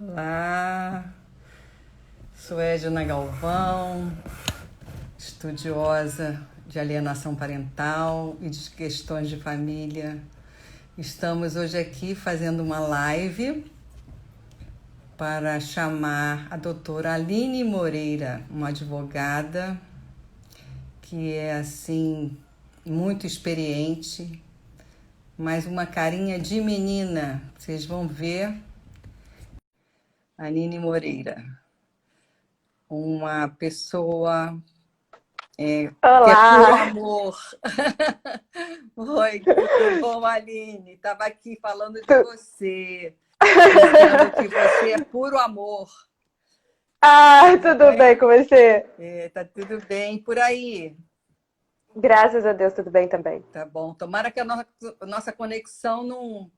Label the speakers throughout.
Speaker 1: Olá, sou Edna Galvão, estudiosa de alienação parental e de questões de família. Estamos hoje aqui fazendo uma live para chamar a doutora Aline Moreira, uma advogada que é assim muito experiente, mas uma carinha de menina. Vocês vão ver. Aline Moreira, uma pessoa que é puro
Speaker 2: Olá,
Speaker 1: amor. Oi, tudo bom, Aline? Estava aqui falando de
Speaker 2: Tu-
Speaker 1: você, dizendo que você é puro amor. Tudo
Speaker 2: tudo bem
Speaker 1: bem?
Speaker 2: com você?
Speaker 1: Tá tudo bem por aí.
Speaker 2: Graças a Deus, tudo bem também.
Speaker 1: Tá bom. Tomara que a nossa conexão não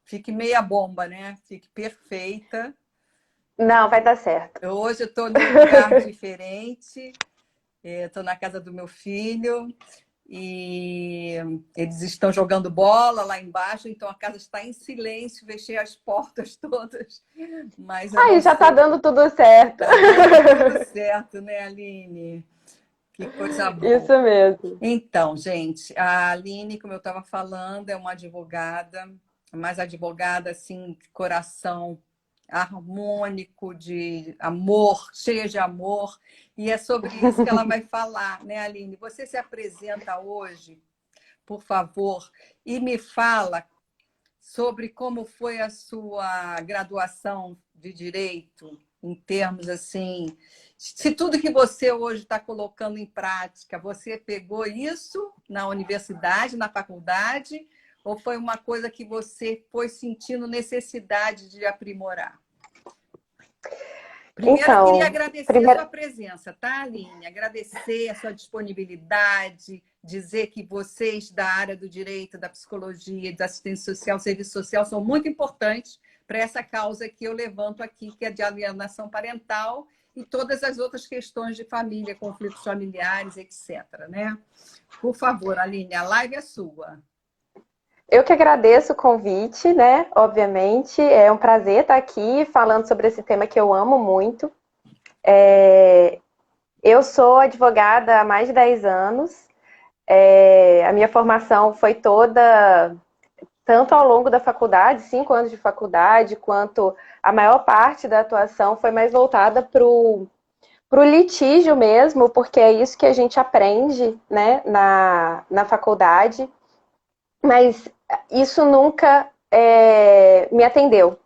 Speaker 1: fique meia bomba, né? Fique perfeita.
Speaker 2: Não, vai dar certo.
Speaker 1: Hoje eu estou num lugar diferente. Estou na casa do meu filho e eles estão jogando bola lá embaixo, então a casa está em silêncio, fechei as portas todas, mas eu
Speaker 2: Aí
Speaker 1: não
Speaker 2: já tá
Speaker 1: sei.
Speaker 2: dando tudo certo.
Speaker 1: Tá dando tudo certo, né, Aline? Que coisa boa.
Speaker 2: Isso mesmo.
Speaker 1: Então, gente, a Aline, como eu estava falando, é uma advogada, mas advogada assim, de coração harmônico, de amor, cheia de amor, e é sobre isso que ela vai falar, né, Aline? Você se apresenta hoje, por favor, e me fala sobre como foi a sua graduação de direito, em termos assim, se tudo que você hoje está colocando em prática, você pegou isso na universidade, na faculdade, ou foi uma coisa que você foi sentindo necessidade de aprimorar? Primeiro, eu queria
Speaker 2: Então,
Speaker 1: agradecer a
Speaker 2: primeiro,
Speaker 1: sua presença, tá, Aline? Agradecer a sua disponibilidade, dizer que vocês da área do direito, da psicologia, da assistência social, serviço social, são muito importantes para essa causa que eu levanto aqui, que é de alienação parental e todas as outras questões de família, conflitos familiares, etc. Né? Por favor, Aline, a live é sua.
Speaker 2: eu que agradeço o convite, né? Obviamente, é um prazer estar aqui falando sobre esse tema que eu amo muito. Eu sou advogada há mais de 10 anos. A minha formação foi toda tanto ao longo da faculdade, 5 anos de faculdade, quanto a maior parte da atuação foi mais voltada para o litígio mesmo, porque é isso que a gente aprende, né, na faculdade, mas isso nunca me atendeu.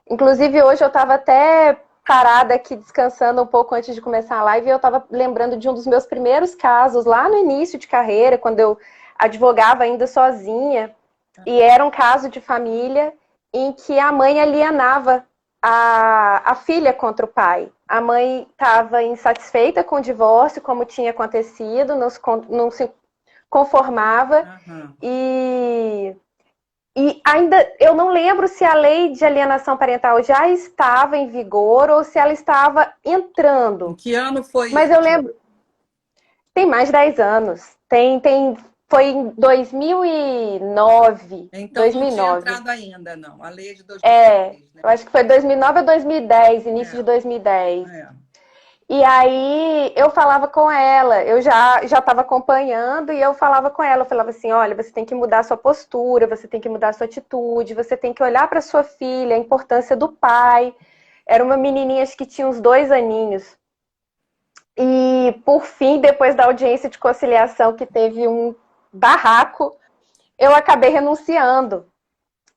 Speaker 2: Inclusive, hoje eu estava até parada aqui descansando um pouco antes de começar a live e eu estava lembrando de um dos meus primeiros casos lá no início de carreira, quando eu advogava ainda sozinha, e era um caso de família em que a mãe alienava a filha contra o pai. A mãe estava insatisfeita com o divórcio, como tinha acontecido, não se conformava
Speaker 1: Uhum.
Speaker 2: e ainda eu não lembro se a lei de alienação parental já estava em vigor ou se ela estava
Speaker 1: Em
Speaker 2: entrando.
Speaker 1: que ano foi
Speaker 2: Mas eu
Speaker 1: isso?
Speaker 2: lembro, tem mais de 10 anos. Foi em 2009.
Speaker 1: Então, não tinha
Speaker 2: 2009.
Speaker 1: entrado ainda, não. A lei é de 2006, né?
Speaker 2: Eu acho que foi 2009 ou 2010, início de
Speaker 1: É,
Speaker 2: 2010.
Speaker 1: é.
Speaker 2: E aí eu falava com ela, eu já estava acompanhando e eu falava com ela, eu falava assim, olha, você tem que mudar a sua postura, você tem que mudar a sua atitude, você tem que olhar para sua filha, a importância do pai. Era uma menininha, acho que tinha uns 2 aninhos. E por fim, depois da audiência de conciliação que teve um barraco, eu acabei renunciando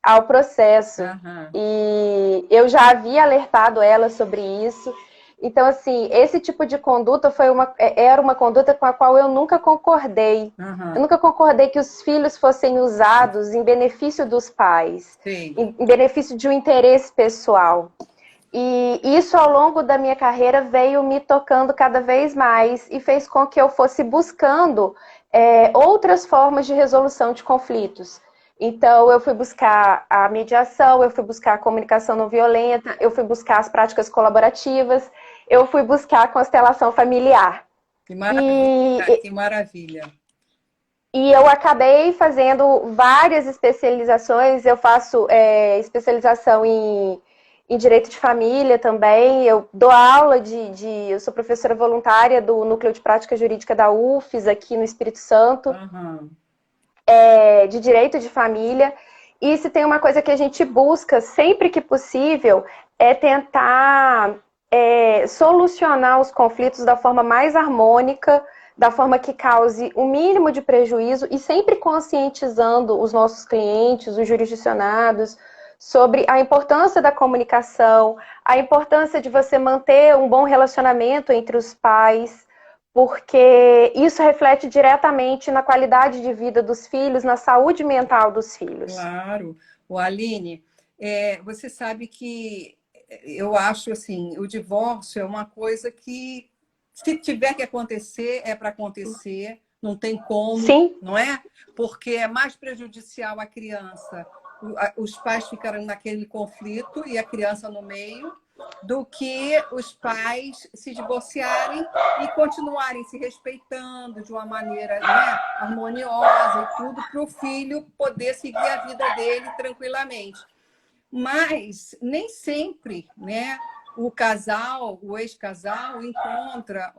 Speaker 2: ao processo.
Speaker 1: Aham,
Speaker 2: E eu já havia alertado ela sobre isso. Então, assim, esse tipo de conduta era uma conduta com a qual eu nunca concordei. Eu
Speaker 1: aham.
Speaker 2: nunca concordei que os filhos fossem usados em benefício dos pais,
Speaker 1: Sei.
Speaker 2: em benefício de um interesse pessoal. E isso, ao longo da minha carreira, veio me tocando cada vez mais e fez com que eu fosse buscando outras formas de resolução de conflitos. Então, eu fui buscar a mediação, eu fui buscar a comunicação não violenta, eu fui buscar as práticas colaborativas, eu fui buscar a constelação familiar.
Speaker 1: Que maravilha,
Speaker 2: E,
Speaker 1: que maravilha.
Speaker 2: e eu acabei fazendo várias especializações. Eu faço especialização em direito de família também. Eu dou aula eu sou professora voluntária do Núcleo de Prática Jurídica da UFES, aqui no Espírito Santo, de direito de família. E se tem uma coisa que a gente busca sempre que possível é tentar solucionar os conflitos da forma mais harmônica, da forma que cause o mínimo de prejuízo e sempre conscientizando os nossos clientes, os jurisdicionados, sobre a importância da comunicação, a importância de você manter um bom relacionamento entre os pais, porque isso reflete diretamente na qualidade de vida dos filhos, na saúde mental dos filhos.
Speaker 1: Claro. Aline, você sabe que eu acho assim, o divórcio é uma coisa que, se tiver que acontecer, é para acontecer, não tem como,
Speaker 2: Sim.
Speaker 1: Não é? Porque é mais prejudicial à criança, os pais ficarem naquele conflito e a criança no meio, do que os pais se divorciarem e continuarem se respeitando de uma maneira, né, harmoniosa e tudo, para o filho poder seguir a vida dele tranquilamente. Mas nem sempre, né, o casal, o ex-casal, encontra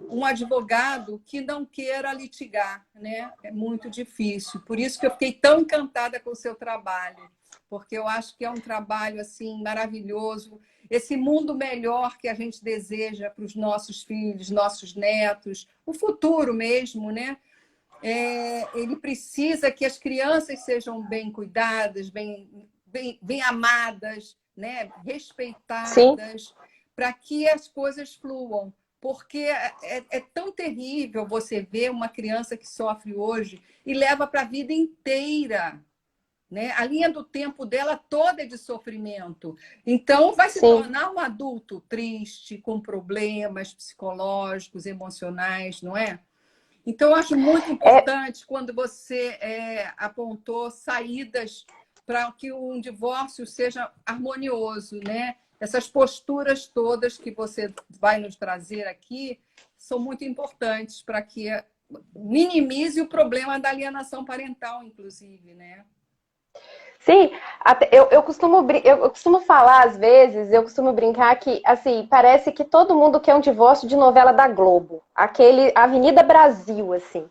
Speaker 1: um advogado que não queira litigar, né? É muito difícil. Por isso que eu fiquei tão encantada com o seu trabalho, porque eu acho que é um trabalho assim maravilhoso. Esse mundo melhor que a gente deseja para os nossos filhos, nossos netos, o futuro mesmo, né? Ele precisa que as crianças sejam bem cuidadas, bem amadas, né? Respeitadas, para que as coisas fluam. Porque é tão terrível você ver uma criança que sofre hoje e leva para a vida inteira, né? A linha do tempo dela toda é de sofrimento. Então, vai se tornar um adulto triste, com problemas psicológicos, emocionais, não é? Então, eu acho muito importante quando você apontou saídas para que um divórcio seja harmonioso, né? Essas posturas todas que você vai nos trazer aqui são muito importantes para que minimize o problema da alienação parental, inclusive, né?
Speaker 2: Sim, eu costumo falar às vezes, eu costumo brincar que, assim, parece que todo mundo quer um divórcio de novela da Globo, aquele Avenida Brasil, assim,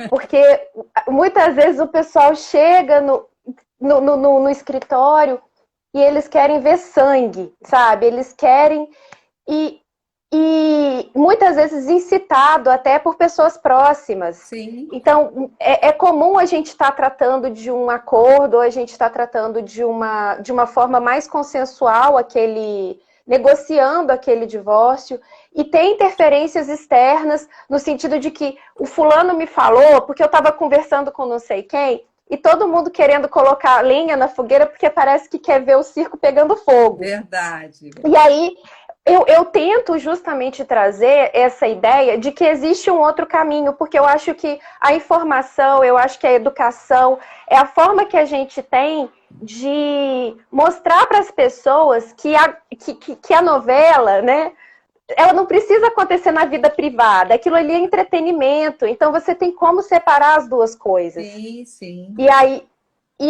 Speaker 2: porque muitas vezes o pessoal chega no escritório e eles querem ver sangue, sabe? Eles querem e muitas vezes incitado até por pessoas próximas.
Speaker 1: Sim.
Speaker 2: Então, é comum a gente estar tratando de um acordo, ou a gente está tratando de uma forma mais consensual, negociando aquele divórcio, e tem interferências externas, no sentido de que o fulano me falou, porque eu estava conversando com não sei quem, e todo mundo querendo colocar lenha na fogueira, porque parece que quer ver o circo pegando fogo.
Speaker 1: Verdade.
Speaker 2: E aí, eu tento justamente trazer essa ideia de que existe um outro caminho, porque eu acho que a informação, eu acho que a educação é a forma que a gente tem de mostrar para as pessoas que a novela, né, ela não precisa acontecer na vida privada, aquilo ali é entretenimento, então você tem como separar as duas coisas.
Speaker 1: Sim, sim.
Speaker 2: E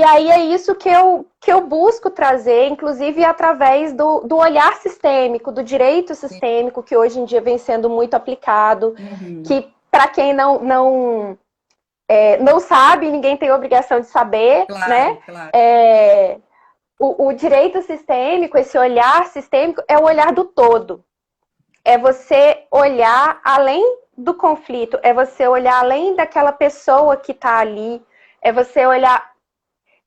Speaker 2: aí é isso que eu busco trazer, inclusive através do olhar sistêmico, do direito sistêmico, que hoje em dia vem sendo muito aplicado, que para quem não sabe, ninguém tem obrigação de saber,
Speaker 1: claro,
Speaker 2: né?
Speaker 1: Claro.
Speaker 2: O direito sistêmico, esse olhar sistêmico, é o olhar do todo. É você olhar além do conflito, é você olhar além daquela pessoa que está ali, é você olhar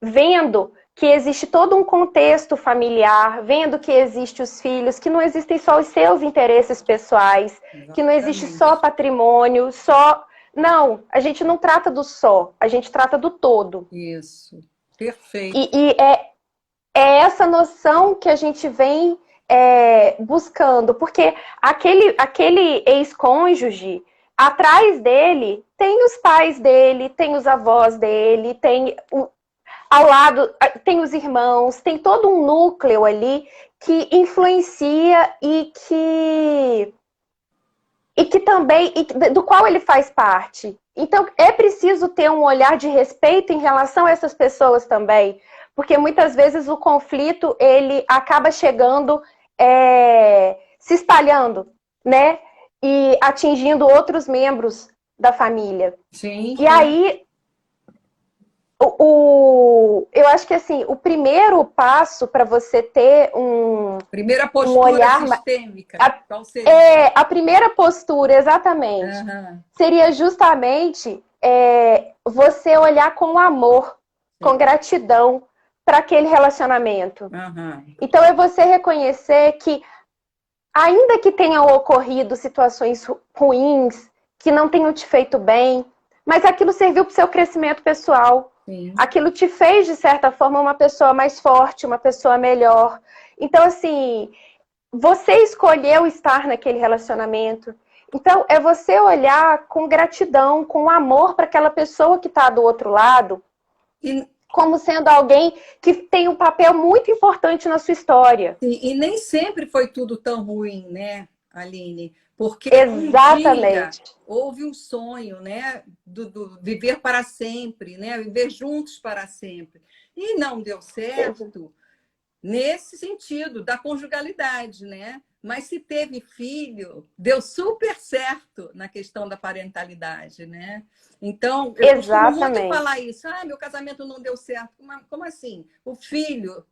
Speaker 2: vendo que existe todo um contexto familiar, vendo que existem os filhos, que não existem só os seus interesses pessoais, exatamente, que não existe só patrimônio, só... Não, a gente não trata do só, a gente trata do todo.
Speaker 1: Isso, perfeito.
Speaker 2: E é essa noção que a gente vem buscando, porque aquele ex-cônjuge, atrás dele, tem os pais dele, tem os avós dele, tem... Ao lado tem os irmãos, tem todo um núcleo ali que influencia e que também, do qual ele faz parte. Então, é preciso ter um olhar de respeito em relação a essas pessoas também, Porque muitas vezes o conflito, ele acaba chegando, se espalhando, né? E atingindo outros membros da família.
Speaker 1: Sim,
Speaker 2: E
Speaker 1: sim.
Speaker 2: aí, eu acho que assim, o primeiro passo para você ter
Speaker 1: Primeira
Speaker 2: um
Speaker 1: postura
Speaker 2: olhar.
Speaker 1: sistêmica, qual seria?
Speaker 2: A primeira postura, exatamente,
Speaker 1: Aham,
Speaker 2: seria justamente você olhar com amor, com
Speaker 1: sim.
Speaker 2: gratidão para aquele relacionamento.
Speaker 1: Aham.
Speaker 2: Então, é você reconhecer que, ainda que tenham ocorrido situações ruins, que não tenham te feito bem, mas aquilo serviu para o seu crescimento pessoal.
Speaker 1: Sim.
Speaker 2: Aquilo te fez, de certa forma, uma pessoa mais forte, uma pessoa melhor. Então, assim, você escolheu estar naquele relacionamento. Então, é você olhar com gratidão, com amor para aquela pessoa que está do outro lado,
Speaker 1: E,
Speaker 2: como sendo alguém que tem um papel muito importante na sua história.
Speaker 1: e nem sempre foi tudo tão ruim, né, Aline? Porque um dia
Speaker 2: Exatamente.
Speaker 1: houve um sonho, né, do viver para sempre, né, viver juntos para sempre. E não deu certo nesse sentido da conjugalidade, né? Mas se teve filho, deu super certo na questão da parentalidade, né? Então, eu costumo muito
Speaker 2: Exatamente.
Speaker 1: falar isso. Ah, meu casamento não deu certo. Como assim? O filho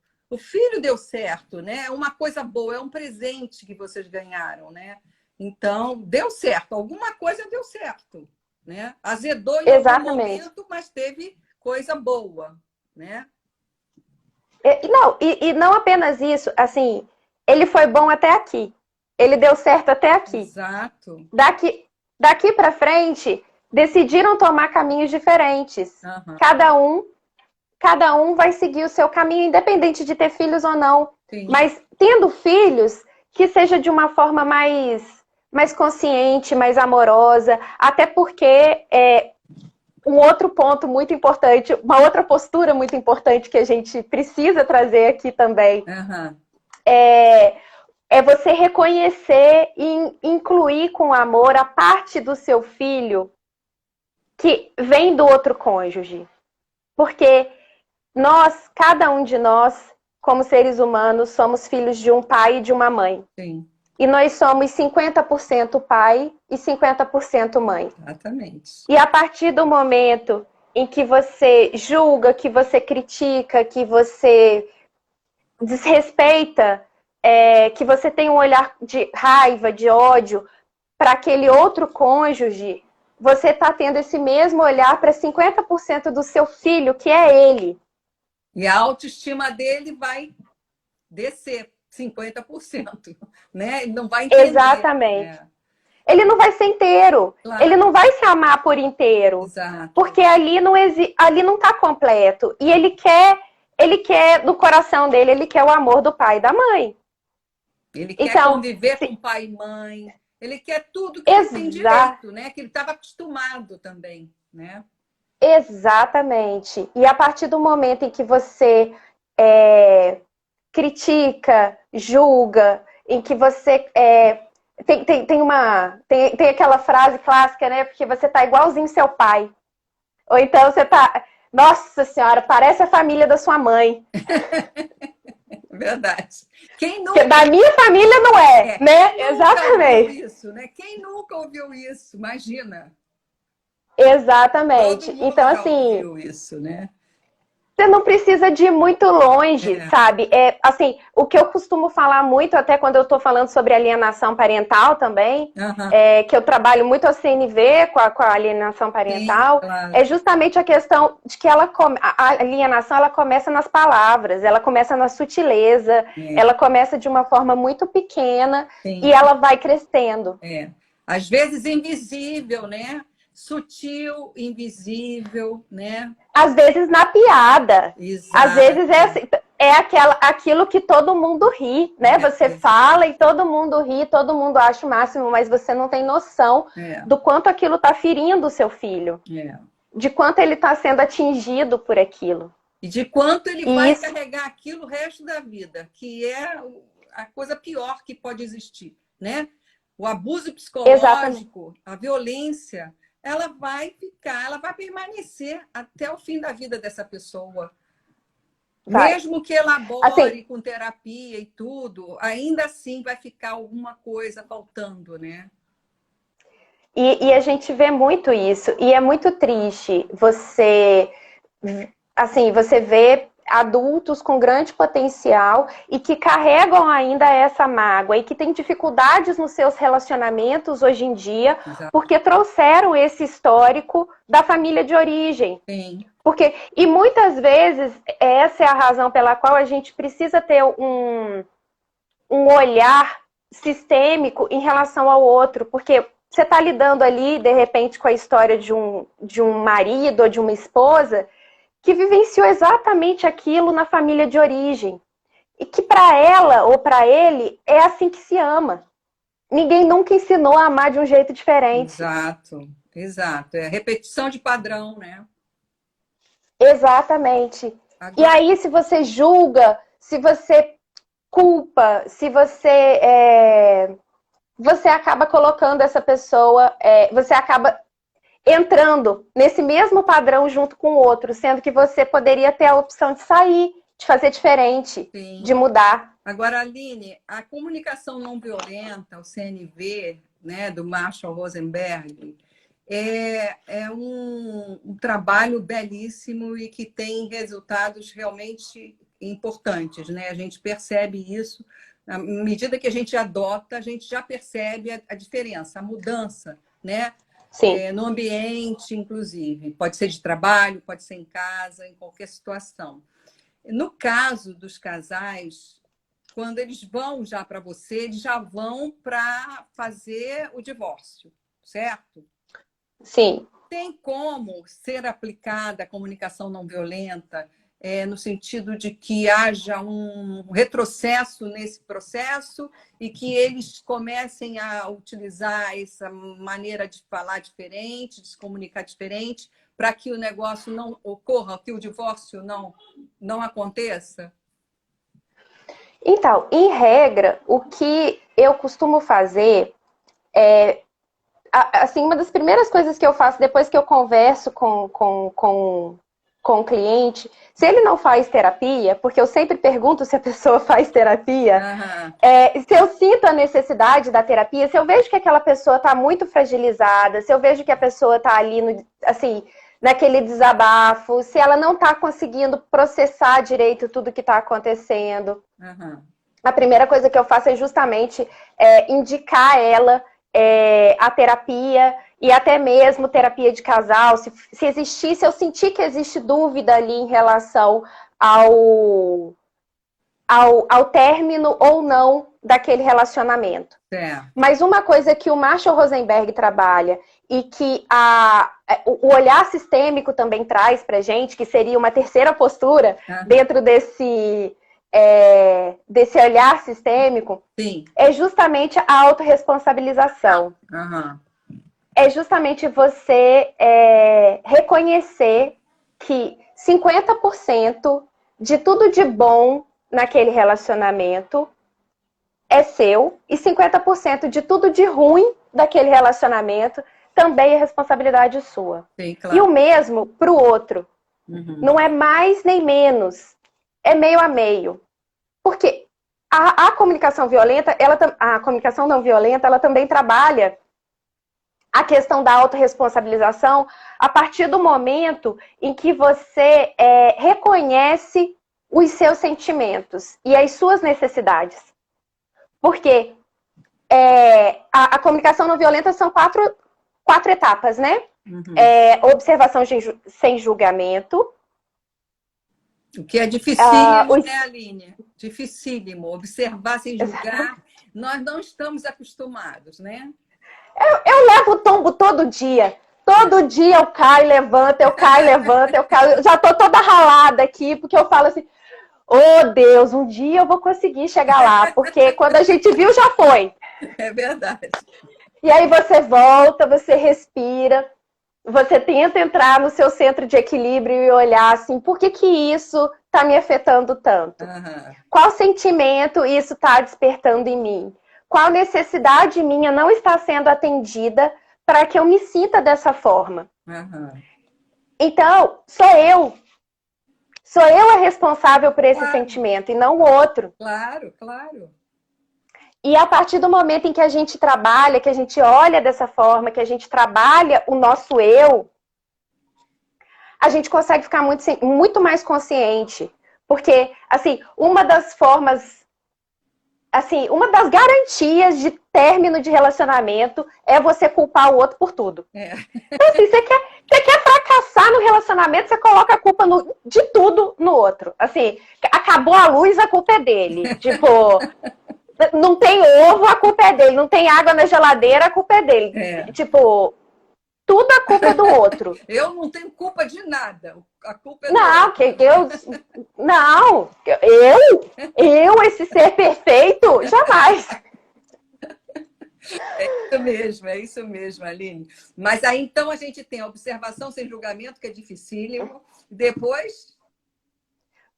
Speaker 1: deu certo, né? É uma coisa boa, é um presente que vocês ganharam, né? Então, deu certo. Alguma coisa deu certo, né? Azedou em algum
Speaker 2: Exatamente.
Speaker 1: momento, mas teve coisa boa, né?
Speaker 2: E não apenas isso, assim, ele foi bom até aqui. Ele deu certo até aqui.
Speaker 1: Exato.
Speaker 2: Daqui para frente, decidiram tomar caminhos diferentes.
Speaker 1: Aham.
Speaker 2: Cada um vai seguir o seu caminho, independente de ter filhos ou não.
Speaker 1: Sim.
Speaker 2: Mas tendo filhos, que seja de uma forma mais consciente, mais amorosa, até porque um outro ponto muito importante, uma outra postura muito importante que a gente precisa trazer aqui também,
Speaker 1: Aham.
Speaker 2: é você reconhecer e incluir com amor a parte do seu filho que vem do outro cônjuge. Porque cada um de nós, como seres humanos, somos filhos de um pai e de uma mãe.
Speaker 1: Sim,
Speaker 2: E nós somos 50% pai e 50% mãe.
Speaker 1: exatamente.
Speaker 2: E a partir do momento em que você julga, que você critica, que você desrespeita, que você tem um olhar de raiva, de ódio para aquele outro cônjuge, você está tendo esse mesmo olhar para 50% do seu filho, que é ele.
Speaker 1: E a autoestima dele vai descer 50%, né? Ele não vai entender.
Speaker 2: Exatamente.
Speaker 1: É,
Speaker 2: Ele não vai ser inteiro. Ele
Speaker 1: claro,
Speaker 2: não vai se amar por inteiro.
Speaker 1: exato.
Speaker 2: Porque ali não está completo. E ele quer, no coração dele, ele quer o amor do pai e da mãe.
Speaker 1: Ele quer
Speaker 2: Então,
Speaker 1: conviver com pai e mãe, ele quer tudo que ele tem
Speaker 2: exa
Speaker 1: direito, né? Que ele estava acostumado também, né?
Speaker 2: exatamente. E a partir do momento em que você critica, julga, em que você tem aquela frase clássica, né? Porque você tá igualzinho seu pai. Ou então você tá, nossa senhora, parece a família da sua mãe.
Speaker 1: Verdade. Quem
Speaker 2: Porque
Speaker 1: nunca,
Speaker 2: da minha família não é, né?
Speaker 1: quem nunca ouviu
Speaker 2: Exatamente.
Speaker 1: isso, né? Quem nunca ouviu isso? Imagina. Todo
Speaker 2: Exatamente.
Speaker 1: mundo
Speaker 2: Então,
Speaker 1: já
Speaker 2: assim,
Speaker 1: ouviu isso, né?
Speaker 2: você não precisa de ir muito longe,
Speaker 1: É.
Speaker 2: sabe? Assim, o que eu costumo falar muito, até quando eu estou falando sobre alienação parental também,
Speaker 1: Aham.
Speaker 2: que eu trabalho muito a CNV com a alienação
Speaker 1: Sim,
Speaker 2: parental,
Speaker 1: claro.
Speaker 2: é justamente a questão de que a alienação ela começa nas palavras, ela começa na sutileza,
Speaker 1: É,
Speaker 2: ela começa de uma forma muito pequena e
Speaker 1: sim.
Speaker 2: ela vai crescendo.
Speaker 1: É. Às vezes invisível, né? Sutil, invisível, né?
Speaker 2: Às vezes na piada. Às vezes
Speaker 1: Exato.
Speaker 2: aquilo que todo mundo ri, né? Você fala e todo mundo ri, todo mundo acha o máximo, mas você não tem noção
Speaker 1: É,
Speaker 2: do quanto aquilo está ferindo o seu filho,
Speaker 1: é.
Speaker 2: de quanto ele está sendo atingido por aquilo.
Speaker 1: E de quanto ele
Speaker 2: E
Speaker 1: vai
Speaker 2: isso,
Speaker 1: carregar aquilo o resto da vida, que é a coisa pior que pode existir, né? O abuso
Speaker 2: exatamente.
Speaker 1: psicológico, a violência, ela vai ficar, ela vai permanecer até o fim da vida dessa pessoa.
Speaker 2: vai.
Speaker 1: Mesmo que
Speaker 2: Assim,
Speaker 1: elabore com terapia e tudo, ainda assim vai ficar alguma coisa faltando, né?
Speaker 2: e a gente vê muito isso, e é muito triste você vê adultos com grande potencial e que carregam ainda essa mágoa e que têm dificuldades nos seus relacionamentos hoje em dia,
Speaker 1: Exato.
Speaker 2: porque trouxeram esse histórico da família de origem.
Speaker 1: Sim.
Speaker 2: E muitas vezes essa é a razão pela qual a gente precisa ter um olhar sistêmico em relação ao outro, porque você está lidando ali, de repente, com a história de um marido ou de uma esposa que vivenciou exatamente aquilo na família de origem. E que para ela ou para ele é assim que se ama. Ninguém nunca ensinou a amar de um jeito diferente.
Speaker 1: Exato, exato. É repetição de padrão, né?
Speaker 2: Exatamente. E
Speaker 1: Agora,
Speaker 2: aí, se você julga, se você culpa, se você acaba colocando essa pessoa, você acaba entrando nesse mesmo padrão junto com o outro, sendo que você poderia ter a opção de sair, de fazer diferente,
Speaker 1: sim.
Speaker 2: de mudar.
Speaker 1: Agora, Aline, a comunicação não violenta, o CNV, né, do Marshall Rosenberg, é um trabalho belíssimo e que tem resultados realmente importantes, né? A gente percebe isso. À medida que a gente adota, a gente já percebe a diferença, a mudança, né?
Speaker 2: Sim.
Speaker 1: No ambiente, inclusive. Pode ser de trabalho, pode ser em casa, em qualquer situação. No caso dos casais, quando eles vão já para você, eles já vão para fazer o divórcio, certo?
Speaker 2: Sim.
Speaker 1: Tem como ser aplicada a comunicação não violenta, no sentido de que haja um retrocesso nesse processo e que eles comecem a utilizar essa maneira de falar diferente, de se comunicar diferente, para que o negócio não ocorra, que o divórcio não aconteça?
Speaker 2: Então, em regra, o que eu costumo fazer assim, uma das primeiras coisas que eu faço depois que eu converso com o cliente, se ele não faz terapia, porque eu sempre pergunto se a pessoa faz terapia, se eu sinto a necessidade da terapia, se eu vejo que aquela pessoa está muito fragilizada, se eu vejo que a pessoa está ali, assim, naquele desabafo, se ela não está conseguindo processar direito tudo que está acontecendo, a primeira coisa que eu faço é justamente indicar ela a terapia e até mesmo terapia de casal, se existir, se eu sentir que existe dúvida ali em relação ao término ou não daquele relacionamento. Mas uma coisa que o Marshall Rosenberg trabalha e que o olhar sistêmico também traz pra gente, que seria uma terceira postura dentro desse olhar sistêmico,
Speaker 1: Sim.
Speaker 2: é justamente a autorresponsabilização. É justamente você reconhecer que 50% de tudo de bom naquele relacionamento é seu e 50% de tudo de ruim daquele relacionamento também é responsabilidade sua.
Speaker 1: Sim, claro.
Speaker 2: E o mesmo para o outro. Não é mais nem menos. É meio a meio. Porque a comunicação violenta, a comunicação não violenta, ela também trabalha a questão da autorresponsabilização a partir do momento em que você reconhece os seus sentimentos e as suas necessidades. Porque a comunicação não violenta são quatro etapas, né? Observação sem julgamento.
Speaker 1: O que é dificílimo, né, Aline? Dificílimo. Observar sem julgar. Nós não estamos acostumados, né?
Speaker 2: Eu levo o tombo todo dia. Todo dia eu caio, levanto, eu caio, levanto, eu caio. Eu já tô toda ralada aqui, porque eu falo assim, oh Deus, um dia eu vou conseguir chegar lá, porque quando a gente viu, já foi.
Speaker 1: É verdade.
Speaker 2: E aí você volta, você respira, você tenta entrar no seu centro de equilíbrio e olhar assim, por que isso tá me afetando tanto? Qual sentimento isso tá despertando em mim? Qual necessidade minha não está sendo atendida para que eu me sinta dessa forma? Então, sou Sou eu a responsável por esse
Speaker 1: Claro,
Speaker 2: sentimento e não o outro.
Speaker 1: claro, claro.
Speaker 2: E a partir do momento em que a gente trabalha, que a gente olha dessa forma, que a gente trabalha o nosso eu, a gente consegue ficar muito mais consciente. Porque, assim, uma das formas, assim, uma das garantias de término de relacionamento é você culpar o outro por tudo.
Speaker 1: É.
Speaker 2: Então, assim, você quer fracassar no relacionamento, você coloca a culpa de tudo no outro. Assim, acabou a luz, a culpa é dele. Tipo, não tem ovo, a culpa é dele. Não tem água na geladeira, a culpa é dele.
Speaker 1: É.
Speaker 2: Tipo, tudo a culpa é do outro.
Speaker 1: Eu não tenho culpa de nada. A culpa é do
Speaker 2: Não,
Speaker 1: outro.
Speaker 2: não, esse ser perfeito, jamais.
Speaker 1: É isso mesmo, Aline. Mas aí então a gente tem a observação sem julgamento, que é dificílimo. Depois.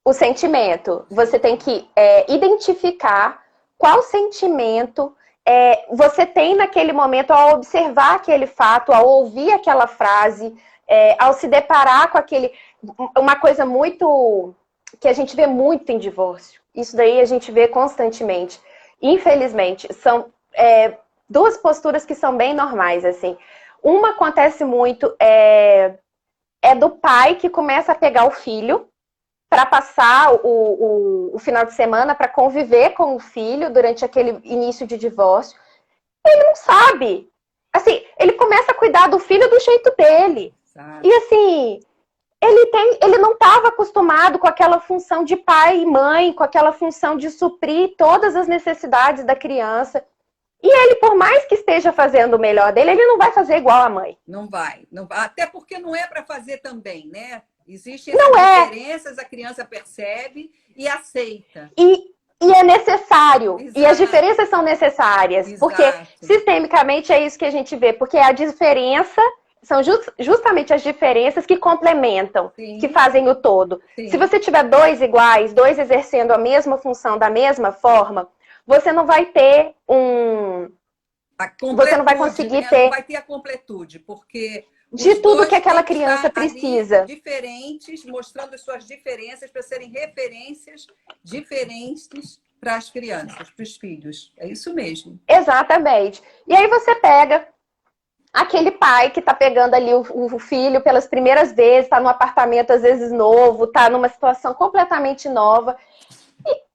Speaker 2: O sentimento. Você tem que identificar qual sentimento você tem naquele momento ao observar aquele fato, ao ouvir aquela frase, ao se deparar com aquele. Uma coisa muito. Que a gente vê muito em divórcio. Isso daí a gente vê constantemente. Infelizmente, são duas posturas que são bem normais, assim. Uma acontece muito, é do pai que começa a pegar o filho para passar o final de semana, para conviver com o filho durante aquele início de divórcio. Ele não sabe. Assim, ele começa a cuidar do filho do jeito dele.
Speaker 1: Exato.
Speaker 2: E assim, ele não estava acostumado com aquela função de pai e mãe, com aquela função de suprir todas as necessidades da criança. E ele, por mais que esteja fazendo o melhor dele, ele não vai fazer igual a mãe.
Speaker 1: Não vai. Até porque não é para fazer também, né? Existem essas diferenças, a criança percebe e aceita.
Speaker 2: E é necessário.
Speaker 1: Exato.
Speaker 2: E as diferenças são necessárias.
Speaker 1: Exato.
Speaker 2: Porque, sistemicamente, é isso que a gente vê. Porque a diferença são justamente as diferenças que complementam,
Speaker 1: Sim.
Speaker 2: que fazem o todo.
Speaker 1: Sim.
Speaker 2: Se você tiver dois iguais, dois exercendo a mesma função da mesma forma, você não vai ter você não vai conseguir ter.
Speaker 1: Não vai ter a completude, porque
Speaker 2: de tudo que aquela criança precisa.
Speaker 1: Diferentes, mostrando as suas diferenças para serem referências diferentes para as crianças, para os filhos. É isso mesmo.
Speaker 2: Exatamente. E aí você pega aquele pai que está pegando ali o filho pelas primeiras vezes, está num apartamento às vezes novo, está numa situação completamente nova.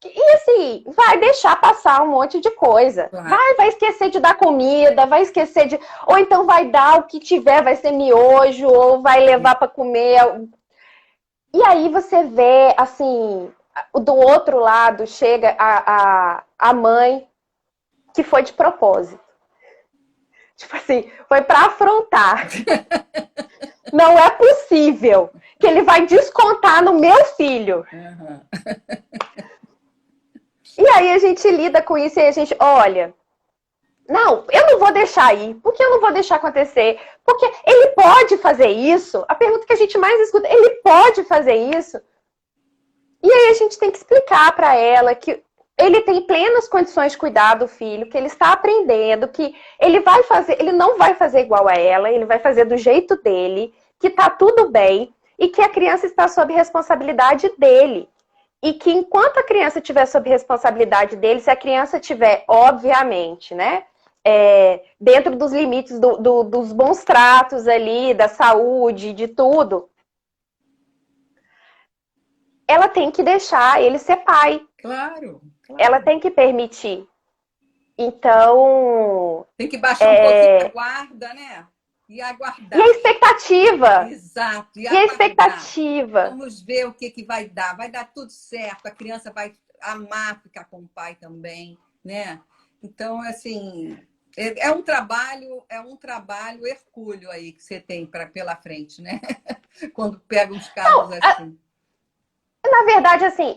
Speaker 2: E assim, vai deixar passar um monte de coisa.
Speaker 1: Claro.
Speaker 2: Vai esquecer de dar comida, vai esquecer de. Ou então vai dar o que tiver, vai ser miojo, ou vai levar para comer. E aí você vê, assim, do outro lado chega a mãe que foi de propósito. Tipo assim, foi para afrontar. Não é possível que ele vai descontar no meu filho.
Speaker 1: Uhum.
Speaker 2: E aí a gente lida com isso e a gente, olha, não, eu não vou deixar ir. Por que eu não vou deixar acontecer? Porque ele pode fazer isso. A pergunta que a gente mais escuta, ele pode fazer isso? E aí a gente tem que explicar para ela que ele tem plenas condições de cuidar do filho, que ele está aprendendo, que ele não vai fazer igual a ela, ele vai fazer do jeito dele, que tá tudo bem e que a criança está sob responsabilidade dele. E que enquanto a criança estiver sob responsabilidade dele, se a criança tiver, obviamente, né, dentro dos limites dos bons tratos ali, da saúde, de tudo, ela tem que deixar ele ser pai.
Speaker 1: Claro.
Speaker 2: Ela tem que permitir. Então...
Speaker 1: Tem que baixar um pouquinho a guarda, né? E aguardar.
Speaker 2: E a expectativa.
Speaker 1: Exato.
Speaker 2: E a expectativa.
Speaker 1: Vamos ver o que vai dar. Vai dar tudo certo. A criança vai amar ficar com o pai também, né? Então, assim, é um trabalho hercúleo aí que você tem pela frente, né? Quando pega uns casos assim.
Speaker 2: Na verdade, assim,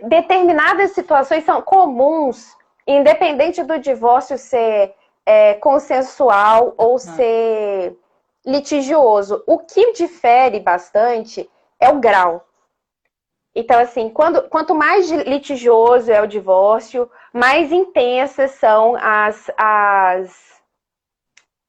Speaker 2: determinadas situações são comuns, independente do divórcio ser consensual ou ser litigioso. O que difere bastante é o grau. Então, assim, quanto mais litigioso é o divórcio, mais intensas são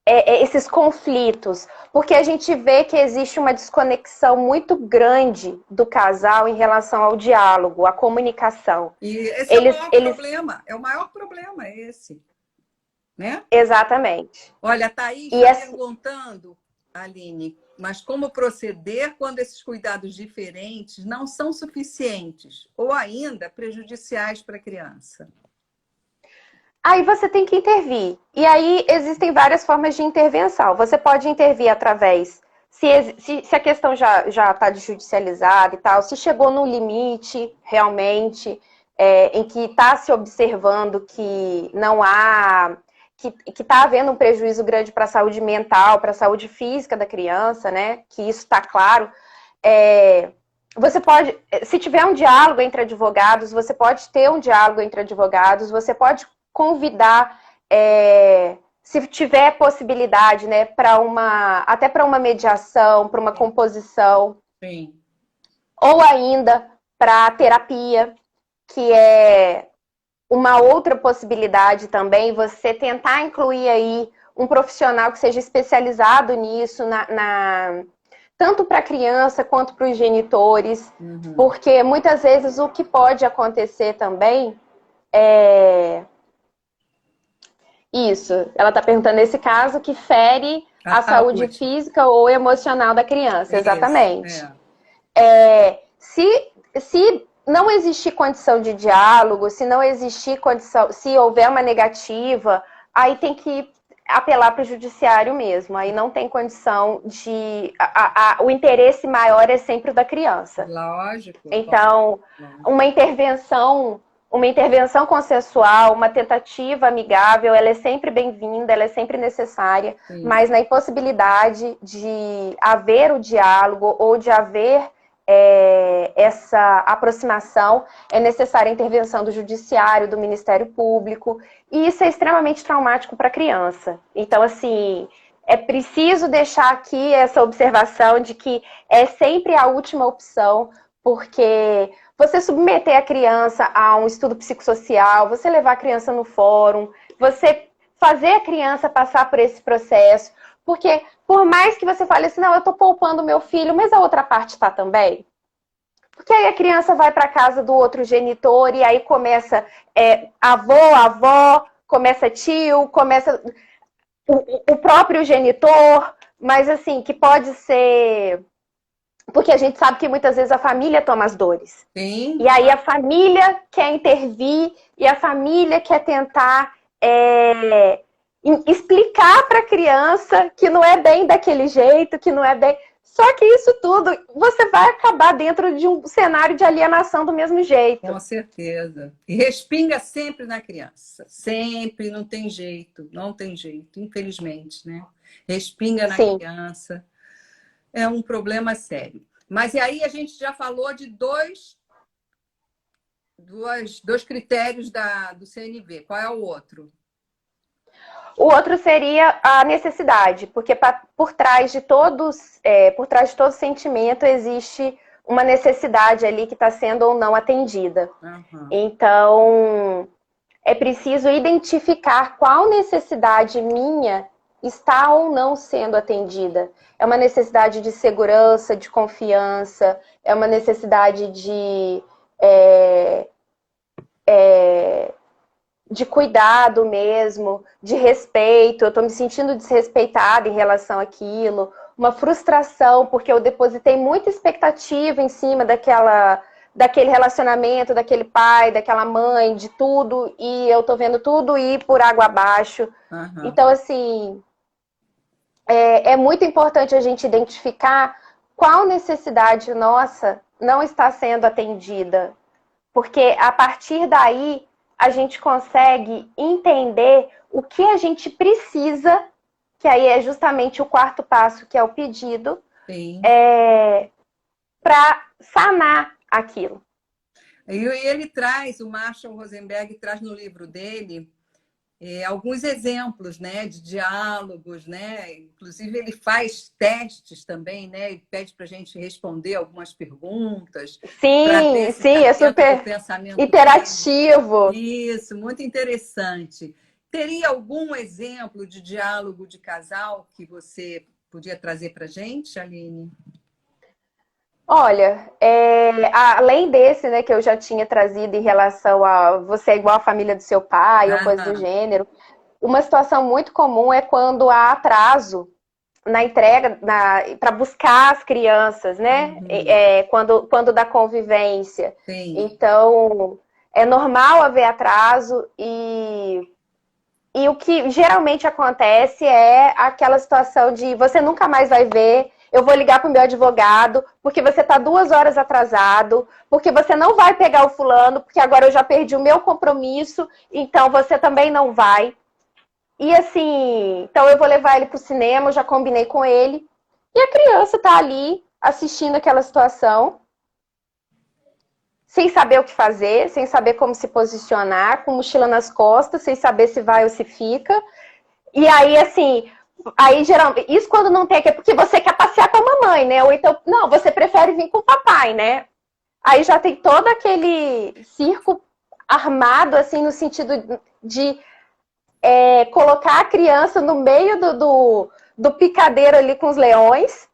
Speaker 2: esses conflitos, porque a gente vê que existe uma desconexão muito grande do casal em relação ao diálogo, à comunicação.
Speaker 1: E esse é o maior problema, é o maior problema esse, né?
Speaker 2: Exatamente.
Speaker 1: Olha, a Thaís
Speaker 2: E
Speaker 1: está perguntando, Aline, mas como proceder quando esses cuidados diferentes não são suficientes ou ainda prejudiciais para a criança?
Speaker 2: Aí você tem que intervir. E aí existem várias formas de intervenção. Você pode intervir através, se a questão já está judicializada e tal, se chegou no limite realmente, em que está se observando que não há, que está havendo um prejuízo grande para a saúde mental, para a saúde física da criança, né? Que isso está claro. Você pode, se tiver um diálogo entre advogados, você pode ter um diálogo entre advogados, você pode convidar, se tiver possibilidade, né, até para uma mediação, para uma composição.
Speaker 1: Sim.
Speaker 2: Ou ainda para terapia, que é uma outra possibilidade também, você tentar incluir aí um profissional que seja especializado nisso, tanto para a criança quanto para os genitores, porque muitas vezes o que pode acontecer também é isso. Ela está perguntando nesse caso que fere a saúde física ou emocional da criança. Exatamente. Se não existir condição de diálogo, se não existir condição, se houver uma negativa, aí tem que apelar para o judiciário mesmo. Aí não tem condição de... o interesse maior é sempre o da criança.
Speaker 1: Lógico.
Speaker 2: Então, uma intervenção consensual, uma tentativa amigável, ela é sempre bem-vinda, ela é sempre necessária, mas na impossibilidade de haver o diálogo ou de haver essa aproximação, é necessária a intervenção do judiciário, do Ministério Público, e isso é extremamente traumático para a criança. Então, assim, é preciso deixar aqui essa observação de que é sempre a última opção, porque você submeter a criança a um estudo psicossocial, você levar a criança no fórum, você fazer a criança passar por esse processo, porque por mais que você fale assim, não, eu estou poupando meu filho, mas a outra parte está também. Porque aí a criança vai para casa do outro genitor e aí começa avó, começa tio, começa o próprio genitor, mas assim, que pode ser... Porque a gente sabe que muitas vezes a família toma as dores.
Speaker 1: Sim.
Speaker 2: E aí a família quer intervir e a família quer tentar explicar para a criança que não é bem daquele jeito, que não é bem... Só que isso tudo, você vai acabar dentro de um cenário de alienação do mesmo jeito.
Speaker 1: Com certeza. E respinga sempre na criança. Sempre, não tem jeito, infelizmente, né? Respinga na criança. É um problema sério. Mas e aí a gente já falou de dois critérios do CNV. Qual é o outro?
Speaker 2: O outro seria a necessidade, porque por trás de todo sentimento existe uma necessidade ali que está sendo ou não atendida. Então, é preciso identificar qual necessidade minha está ou não sendo atendida. É uma necessidade de segurança, de confiança, é uma necessidade de cuidado mesmo, de respeito, eu estou me sentindo desrespeitada em relação àquilo, uma frustração, porque eu depositei muita expectativa em cima daquele relacionamento, daquele pai, daquela mãe, de tudo, e eu estou vendo tudo ir por água abaixo. Então, assim, é muito importante a gente identificar qual necessidade nossa não está sendo atendida, porque a partir daí a gente consegue entender o que a gente precisa, que aí é justamente o quarto passo, que é o pedido, para sanar aquilo.
Speaker 1: E ele traz, o Marshall Rosenberg traz no livro dele alguns exemplos, né, de diálogos, né? Inclusive ele faz testes também, né? Ele pede para a gente responder algumas perguntas.
Speaker 2: Sim, sim, é super interativo.
Speaker 1: Isso, muito interessante. Teria algum exemplo de diálogo de casal que você podia trazer para a gente, Aline?
Speaker 2: Olha, além desse, né, que eu já tinha trazido em relação a você é igual à família do seu pai ou coisa do
Speaker 1: Aham.
Speaker 2: gênero, uma situação muito comum é quando há atraso na entrega para buscar as crianças, né?
Speaker 1: Uhum.
Speaker 2: Quando da convivência.
Speaker 1: Sim.
Speaker 2: Então, é normal haver atraso e o que geralmente acontece é aquela situação de você nunca mais vai ver, eu vou ligar para o meu advogado, porque você está 2 horas atrasado, porque você não vai pegar o fulano, porque agora eu já perdi o meu compromisso, então você também não vai. E assim, então eu vou levar ele para o cinema, eu já combinei com ele. E a criança está ali assistindo aquela situação, sem saber o que fazer, sem saber como se posicionar, com mochila nas costas, sem saber se vai ou se fica. E aí, assim, aí geralmente, isso quando não tem, é porque você quer passear com a mamãe, né? Ou então, não, você prefere vir com o papai, né? Aí já tem todo aquele circo armado, assim, no sentido de colocar a criança no meio do picadeiro ali com os leões.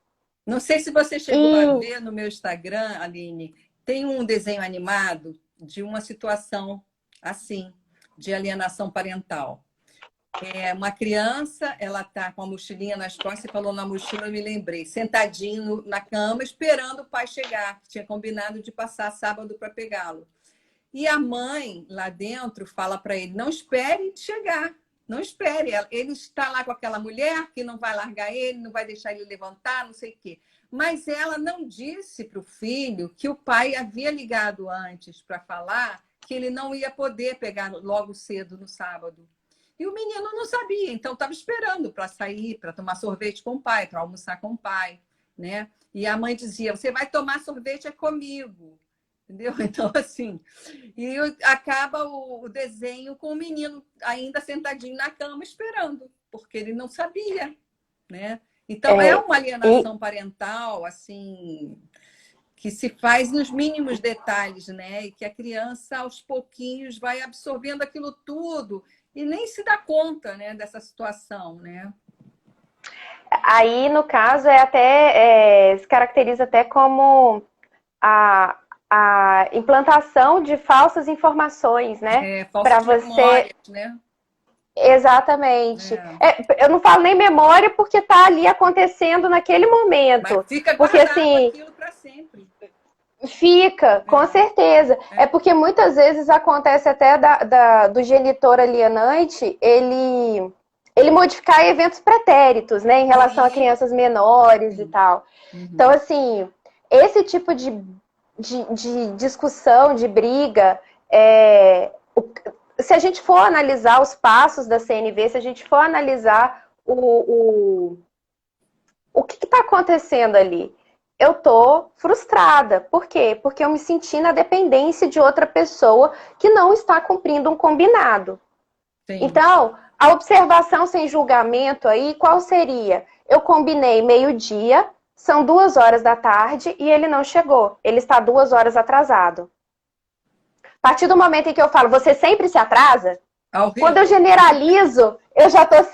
Speaker 1: Não sei se você chegou a
Speaker 2: E
Speaker 1: ver no meu Instagram, Aline, tem um desenho animado de uma situação assim, de alienação parental. É uma criança, ela está com a mochilinha nas costas, você falou na mochila, eu me lembrei, sentadinho na cama, esperando o pai chegar, que tinha combinado de passar sábado para pegá-lo. E a mãe, lá dentro, fala para ele, não espere chegar, não espere. Ele está lá com aquela mulher que não vai largar ele, não vai deixar ele levantar, não sei o quê. Mas ela não disse para o filho que o pai havia ligado antes para falar que ele não ia poder pegar logo cedo no sábado. E o menino não sabia, então estava esperando para sair, para tomar sorvete com o pai, para almoçar com o pai, né? E a mãe dizia: você vai tomar sorvete é comigo. Entendeu? Então, assim, e acaba o desenho com o menino ainda sentadinho na cama esperando, porque ele não sabia, né? Então, é
Speaker 2: é,
Speaker 1: uma
Speaker 2: e,
Speaker 1: alienação parental, assim, que se faz nos mínimos detalhes, né? E que a criança, aos pouquinhos, vai absorvendo aquilo tudo e nem se dá conta, né, dessa situação, né?
Speaker 2: aí, no caso, se caracteriza até como a, a implantação de falsas informações, né? Para
Speaker 1: Falsas
Speaker 2: você.
Speaker 1: memórias, né?
Speaker 2: Exatamente.
Speaker 1: É.
Speaker 2: Eu não falo nem memória porque está ali acontecendo naquele
Speaker 1: Mas
Speaker 2: momento.
Speaker 1: fica
Speaker 2: Porque,
Speaker 1: guardado
Speaker 2: assim,
Speaker 1: aquilo para sempre.
Speaker 2: fica, com certeza. É
Speaker 1: É.
Speaker 2: porque muitas vezes acontece até do genitor alienante ele modificar eventos pretéritos, né, em relação a
Speaker 1: Sim,
Speaker 2: crianças menores e
Speaker 1: sim.
Speaker 2: tal. Então,
Speaker 1: Uhum.
Speaker 2: assim, esse tipo de discussão, de briga, se a gente for analisar os passos da CNV, se a gente for analisar o que está acontecendo ali? Eu tô frustrada. Por quê? Porque eu me senti na dependência de outra pessoa que não está cumprindo um combinado.
Speaker 1: Sim.
Speaker 2: Então, a observação sem julgamento aí, qual seria? Eu combinei meio-dia, são 2 horas da tarde e ele não chegou. Ele está 2 horas atrasado. A partir do momento em que eu falo, você sempre se atrasa,
Speaker 1: Ao
Speaker 2: quando eu
Speaker 1: vivo.
Speaker 2: generalizo, eu já tô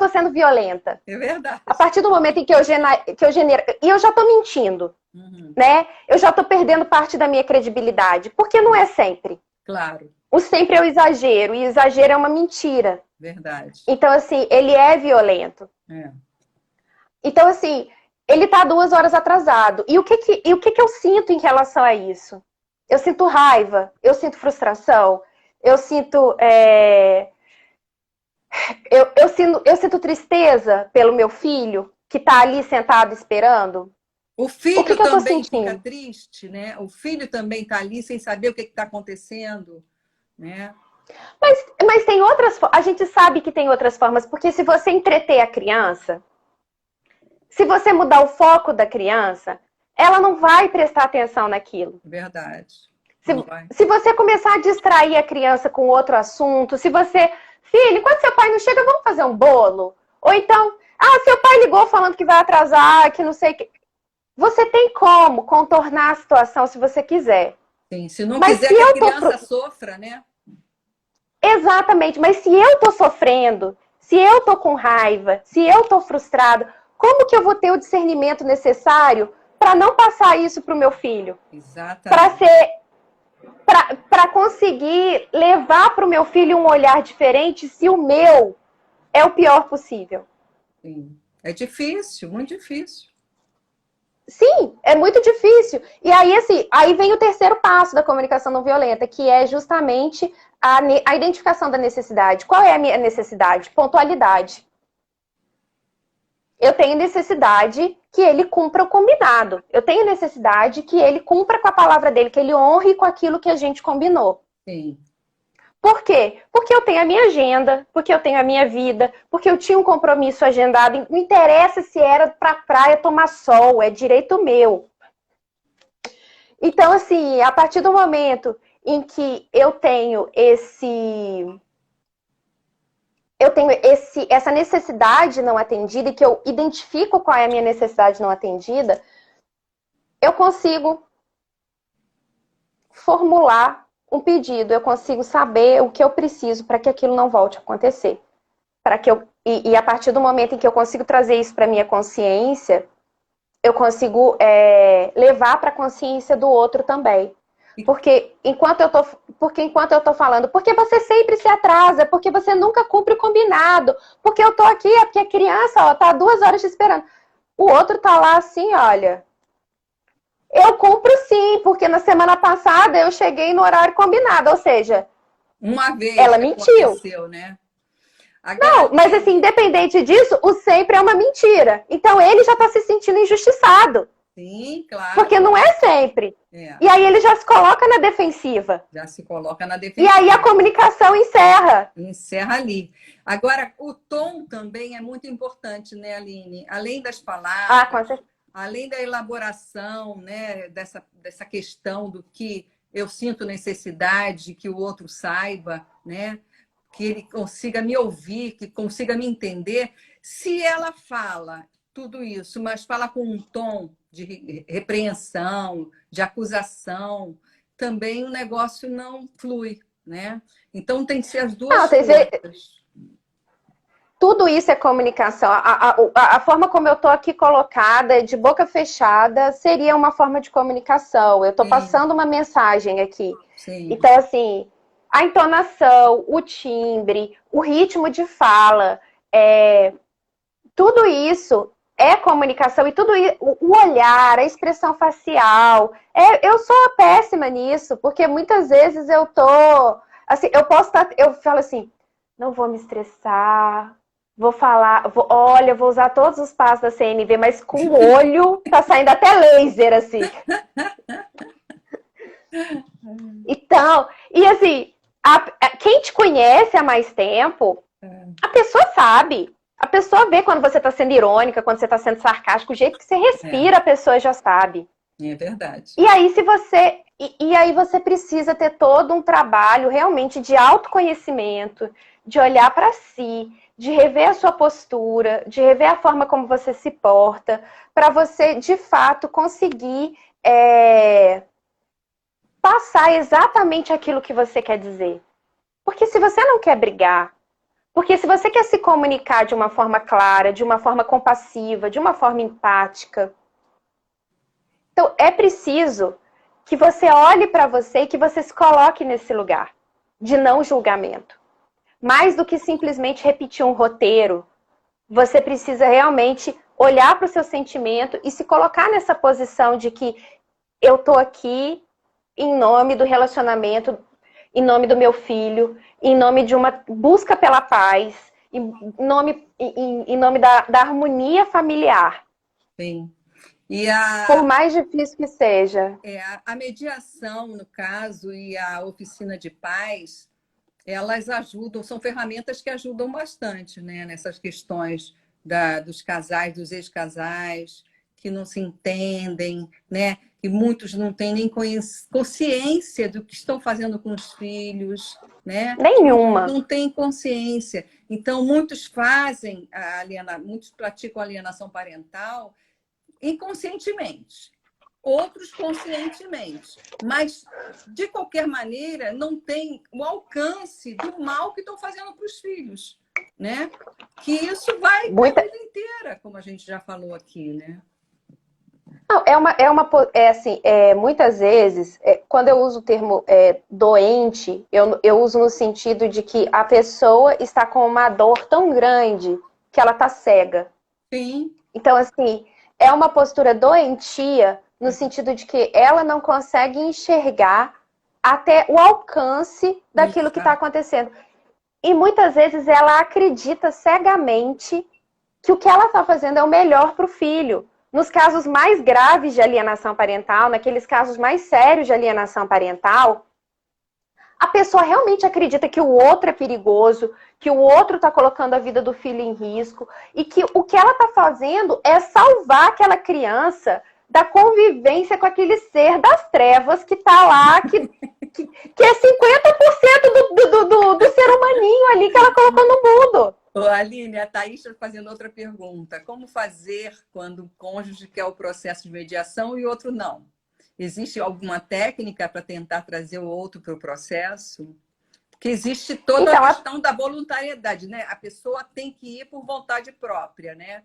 Speaker 2: sendo violenta.
Speaker 1: É verdade.
Speaker 2: A partir do momento em que eu genero. E eu já estou mentindo,
Speaker 1: Uhum.
Speaker 2: né? Eu já estou perdendo parte da minha credibilidade. Porque não é sempre.
Speaker 1: Claro,
Speaker 2: O sempre é o exagero. E o exagero é uma mentira.
Speaker 1: verdade.
Speaker 2: Então, assim, ele é violento.
Speaker 1: É.
Speaker 2: Então, assim, ele está 2 horas atrasado. E o que eu sinto em relação a isso? Eu sinto raiva, eu sinto frustração, eu sinto. Eu sinto tristeza pelo meu filho, que está ali sentado esperando.
Speaker 1: O
Speaker 2: O que
Speaker 1: filho
Speaker 2: que eu tô
Speaker 1: também fica
Speaker 2: sentindo?
Speaker 1: triste, né? O filho também está ali sem saber o que está acontecendo, né?
Speaker 2: Mas tem outras formas. A gente sabe que tem outras formas, porque se você entreter a criança, se você mudar o foco da criança, ela não vai prestar atenção naquilo.
Speaker 1: Verdade.
Speaker 2: Se,
Speaker 1: Não vai.
Speaker 2: se você começar a distrair a criança com outro assunto, se você. Filho, enquanto seu pai não chega, vamos fazer um bolo? Ou então, seu pai ligou falando que vai atrasar, que não sei o que. Você tem como contornar a situação se você quiser.
Speaker 1: Sim. Se não
Speaker 2: Mas
Speaker 1: quiser
Speaker 2: se
Speaker 1: que a
Speaker 2: eu tô.
Speaker 1: criança sofra, né?
Speaker 2: Exatamente, mas se eu tô sofrendo, se eu tô com raiva, se eu tô frustrado, como que eu vou ter o discernimento necessário para não passar isso para o meu filho?
Speaker 1: Exatamente.
Speaker 2: Para conseguir levar para o meu filho um olhar diferente se o meu é o pior possível.
Speaker 1: Sim. É difícil, muito difícil.
Speaker 2: Sim, é muito difícil. E aí, assim, aí vem o terceiro passo da comunicação não violenta, que é justamente a identificação da necessidade. Qual é a minha necessidade? Pontualidade. Eu tenho necessidade que ele cumpra o combinado. Eu tenho necessidade que ele cumpra com a palavra dele, que ele honre com aquilo que a gente combinou.
Speaker 1: Sim.
Speaker 2: Por quê? Porque eu tenho a minha agenda, porque eu tenho a minha vida, porque eu tinha um compromisso agendado. Não interessa se era pra praia tomar sol, é direito meu. Então, assim, a partir do momento em que essa necessidade não atendida e que eu identifico qual é a minha necessidade não atendida, eu consigo formular um pedido, eu consigo saber o que eu preciso para que aquilo não volte a acontecer. E a partir do momento em que eu consigo trazer isso para minha consciência, eu consigo levar para a consciência do outro também. Porque enquanto eu tô falando, porque você sempre se atrasa, porque você nunca cumpre o combinado, porque eu tô aqui, é porque a criança, ó, tá 2 horas te esperando. O outro tá lá assim, olha, eu cumpro sim, porque na semana passada eu cheguei no horário combinado, ou seja,
Speaker 1: Uma vez
Speaker 2: ela
Speaker 1: que
Speaker 2: mentiu.
Speaker 1: aconteceu, né? Agora,
Speaker 2: Não, mas assim, independente disso, o sempre é uma mentira. Então ele já tá se sentindo injustiçado.
Speaker 1: sim, claro.
Speaker 2: Porque não é sempre.
Speaker 1: É,
Speaker 2: E aí ele já se coloca na defensiva.
Speaker 1: já se coloca na
Speaker 2: E
Speaker 1: defensiva.
Speaker 2: aí a comunicação encerra.
Speaker 1: Encerra ali. Agora, o tom também é muito importante, né, Aline? Além das
Speaker 2: Ah, com
Speaker 1: palavras,
Speaker 2: certeza.
Speaker 1: além da elaboração, né, dessa questão do que eu sinto necessidade, que o outro saiba, né, que ele consiga me ouvir, que consiga me entender. Se ela fala tudo isso, mas fala com um tom de repreensão, de acusação, também o negócio não flui, né? Então tem que ser as duas
Speaker 2: Não,
Speaker 1: coisas.
Speaker 2: tudo isso é comunicação. A forma como eu estou aqui colocada, de boca fechada, seria uma forma de comunicação. Eu estou
Speaker 1: Sim,
Speaker 2: passando uma mensagem aqui.
Speaker 1: sim,
Speaker 2: Então, assim, a entonação, o timbre, o ritmo de fala, tudo isso é comunicação e tudo isso, o olhar, a expressão facial. Eu sou péssima nisso, porque muitas vezes eu tô assim, eu falo assim, não vou me estressar, vou falar, olha, vou usar todos os passos da CNV, mas com o olho tá saindo até laser assim. Então, e assim, quem te conhece há mais tempo, a pessoa sabe. A pessoa vê quando você está sendo irônica, quando você está sendo sarcástico, o jeito que você respira, a pessoa já sabe.
Speaker 1: é verdade.
Speaker 2: E aí, aí você precisa ter todo um trabalho realmente de autoconhecimento, de olhar para si, de rever a sua postura, de rever a forma como você se porta, para você, de fato, conseguir passar exatamente aquilo que você quer dizer. Porque se você não quer brigar, porque se você quer se comunicar de uma forma clara, de uma forma compassiva, de uma forma empática, então é preciso que você olhe para você e que você se coloque nesse lugar de não julgamento. Mais do que simplesmente repetir um roteiro, você precisa realmente olhar para o seu sentimento e se colocar nessa posição de que eu tô aqui em nome do relacionamento, em nome do meu filho, em nome de uma busca pela paz, em nome da harmonia familiar.
Speaker 1: Sim.
Speaker 2: Por mais difícil que seja.
Speaker 1: A mediação, no caso, e a oficina de paz, elas ajudam, são ferramentas que ajudam bastante, né, nessas questões dos casais, dos ex-casais, que não se entendem, né? Que muitos não têm nem consciência do que estão fazendo com os filhos, né?
Speaker 2: Nenhuma.
Speaker 1: Não têm consciência. Então, muitos muitos praticam alienação parental inconscientemente. outros conscientemente. Mas, de qualquer maneira, não tem o alcance do mal que estão fazendo para os filhos, né? Que isso vai
Speaker 2: Muita...
Speaker 1: a vida inteira, como a gente já falou aqui, né?
Speaker 2: Não, assim, muitas vezes, quando eu uso o termo doente, eu uso no sentido de que a pessoa está com uma dor tão grande que ela está cega.
Speaker 1: Sim.
Speaker 2: Então, assim, é uma postura doentia no sentido de que ela não consegue enxergar até o alcance daquilo que está acontecendo. E muitas vezes ela acredita cegamente que o que ela está fazendo é o melhor para o filho. Nos casos mais graves de alienação parental, naqueles casos mais sérios de alienação parental, a pessoa realmente acredita que o outro é perigoso, que o outro está colocando a vida do filho em risco e que o que ela está fazendo é salvar aquela criança da convivência com aquele ser das trevas que está lá, que é 50% do ser humaninho ali que ela colocou no mundo.
Speaker 1: Ô, Aline, a Thaís está fazendo outra pergunta. Como fazer quando o cônjuge quer o processo de mediação e o outro não? Existe alguma técnica para tentar trazer o outro para o processo? Porque existe toda
Speaker 2: Então,
Speaker 1: a questão da voluntariedade, né? A pessoa tem que ir por vontade própria, né?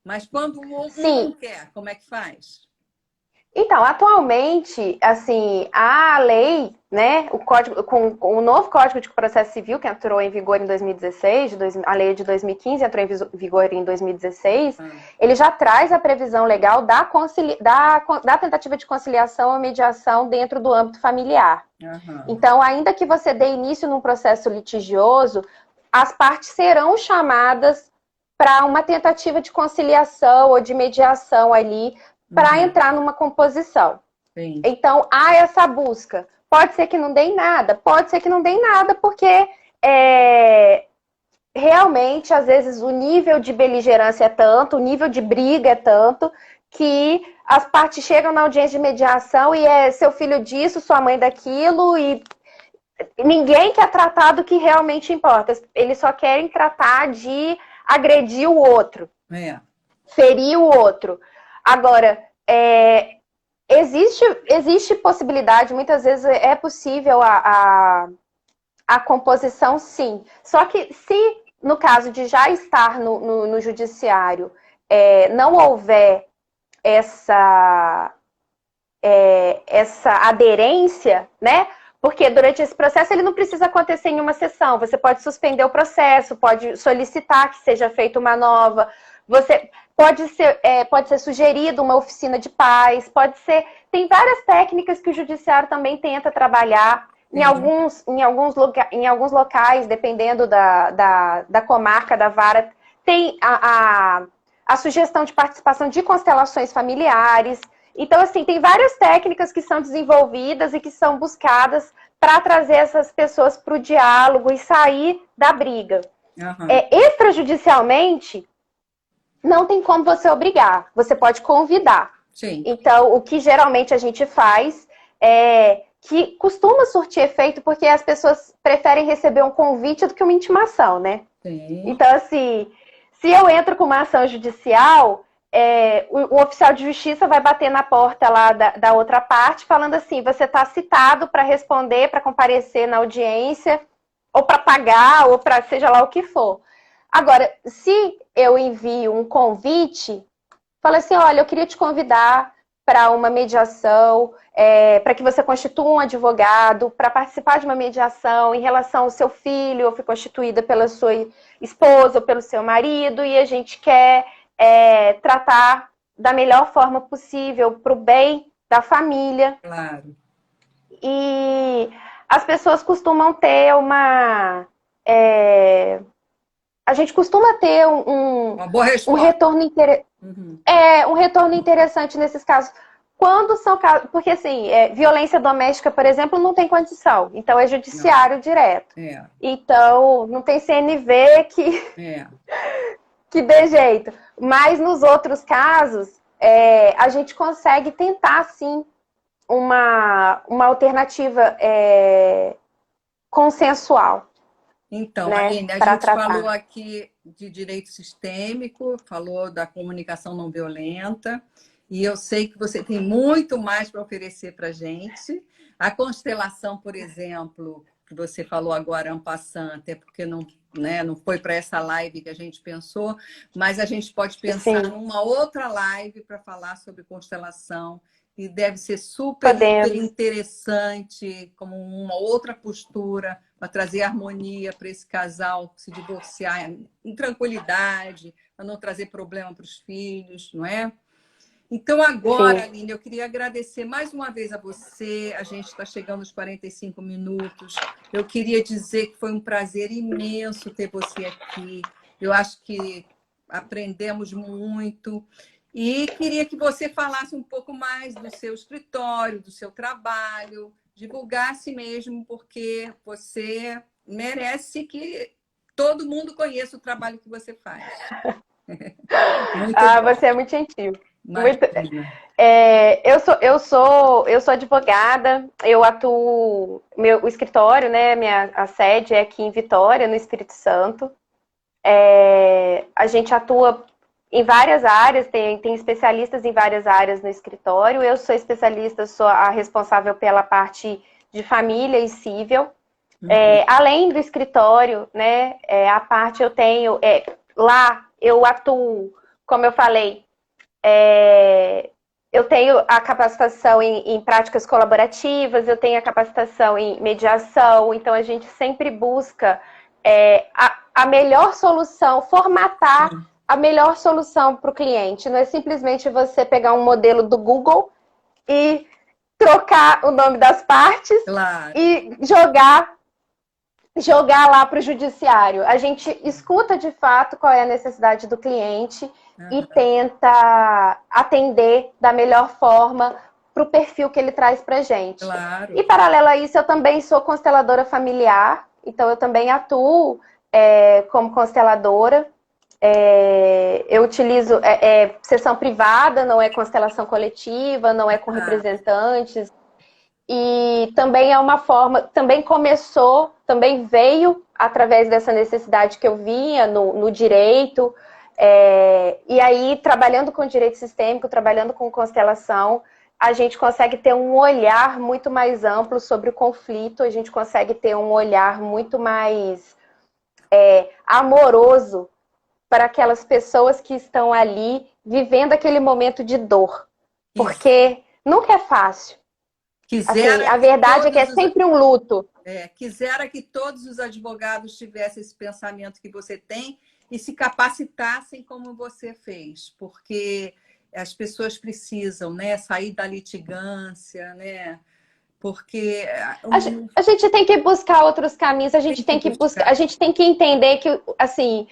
Speaker 1: Mas quando um não quer, como é que faz?
Speaker 2: Então, atualmente, assim, a lei, né, com o novo Código de Processo Civil, que entrou em vigor em 2016, a lei de 2015 entrou em vigor em 2016, ele já traz a previsão legal da tentativa de conciliação ou mediação dentro do âmbito familiar. Então, ainda que você dê início num processo litigioso, as partes serão chamadas para uma tentativa de conciliação ou de mediação ali, para entrar numa composição.
Speaker 1: Sim.
Speaker 2: Então, há essa busca. Pode ser que não dê em nada, pode ser que não dê em nada, porque realmente, às vezes, o nível de beligerância é tanto, o nível de briga é tanto, que as partes chegam na audiência de mediação e é seu filho disso, sua mãe daquilo, e ninguém quer tratar do que realmente importa. Eles só querem tratar de agredir o outro, ferir o outro. Agora, existe possibilidade, muitas vezes é possível a composição, sim. Só que se, no caso de já estar no judiciário, não houver essa aderência, né? Porque durante esse processo ele não precisa acontecer em uma sessão. Você pode suspender o processo, pode solicitar que seja feita uma nova. Você pode ser sugerido uma oficina de paz, tem várias técnicas que o judiciário também tenta trabalhar. Em alguns locais, dependendo da comarca, da vara, tem a sugestão de participação de constelações familiares. Então, assim, tem várias técnicas que são desenvolvidas e que são buscadas para trazer essas pessoas para o diálogo e sair da briga. Extrajudicialmente, não tem como você obrigar, você pode convidar.
Speaker 1: Sim.
Speaker 2: Então, o que geralmente a gente faz que costuma surtir efeito porque as pessoas preferem receber um convite do que uma intimação, né?
Speaker 1: Sim.
Speaker 2: Então, assim, se eu entro com uma ação judicial, o oficial de justiça vai bater na porta lá da outra parte, falando assim, você está citado para responder, para comparecer na audiência, ou para pagar, ou para seja lá o que for. Agora, se eu envio um convite, fala assim, olha, eu queria te convidar para uma mediação, para que você constitua um advogado, para participar de uma mediação em relação ao seu filho, ou foi constituída pela sua esposa ou pelo seu marido, e a gente quer tratar da melhor forma possível para o bem da família.
Speaker 1: Claro.
Speaker 2: E as pessoas costumam ter a gente costuma ter
Speaker 1: uma boa resposta.
Speaker 2: um retorno um retorno interessante nesses casos. Quando são casos... Porque, assim, violência doméstica, por exemplo, não tem condição. Então, é judiciário direto. Então, não tem CNV que dê jeito. Mas, nos outros casos, a gente consegue tentar, sim, uma alternativa consensual.
Speaker 1: Então,
Speaker 2: né,
Speaker 1: Aline, a gente falou aqui de direito sistêmico, falou da comunicação não violenta, E eu sei que você tem muito mais para oferecer para a gente. A constelação, por exemplo, que você falou agora, en passant, até porque não, né, não foi para essa live que a gente pensou, mas a gente pode pensar
Speaker 2: Sim,
Speaker 1: numa outra live para falar sobre constelação. E deve ser super
Speaker 2: podemos.
Speaker 1: interessante, como uma outra postura para trazer harmonia para esse casal se divorciar em tranquilidade, para não trazer problema para os filhos, não é? Então, agora,
Speaker 2: Sim.
Speaker 1: Aline, eu queria agradecer mais uma vez a você. A gente está chegando aos 45 minutos. Eu queria dizer que foi um prazer imenso ter você aqui. Eu acho que aprendemos muito. E queria que você falasse um pouco mais do seu escritório, do seu trabalho, divulgasse mesmo, porque você merece que todo mundo conheça o trabalho que você faz. Muito
Speaker 2: Ah,
Speaker 1: bom.
Speaker 2: você é muito gentil. Muito...
Speaker 1: Imagina.
Speaker 2: Eu sou advogada, eu atuo, o escritório, né, a sede é aqui em Vitória, no Espírito Santo. A gente atua em várias áreas, tem especialistas em várias áreas no escritório. Eu sou especialista, sou a responsável pela parte de família e civil. Além do escritório, né, a parte eu tenho, lá eu atuo, como eu falei, eu tenho a capacitação em práticas colaborativas, eu tenho a capacitação em mediação, então a gente sempre busca a melhor solução, formatar a melhor solução para o cliente. Não é simplesmente você pegar um modelo do Google e trocar o nome das partes
Speaker 1: Claro.
Speaker 2: e jogar lá para o judiciário. A gente escuta de fato qual é a necessidade do cliente e tenta atender da melhor forma para o perfil que ele traz para a gente.
Speaker 1: Claro.
Speaker 2: E paralelo a isso, eu também sou consteladora familiar, então eu também atuo como consteladora. Eu utilizo sessão privada, não é constelação coletiva, não é com representantes. E também é uma forma, também começou, também veio através dessa necessidade que eu vinha no direito. E aí, trabalhando com direito sistêmico, trabalhando com constelação, a gente consegue ter um olhar muito mais amplo sobre o conflito, a gente consegue ter um olhar muito mais amoroso para aquelas pessoas que estão ali vivendo aquele momento de dor. Porque nunca é fácil. Assim, a verdade é que é sempre um luto.
Speaker 1: Quisera que todos os advogados tivessem esse pensamento que você tem e se capacitassem como você fez, porque as pessoas precisam, né, sair da litigância, né? Porque
Speaker 2: a gente tem que buscar outros caminhos, a gente tem que buscar, a gente tem que entender que, assim,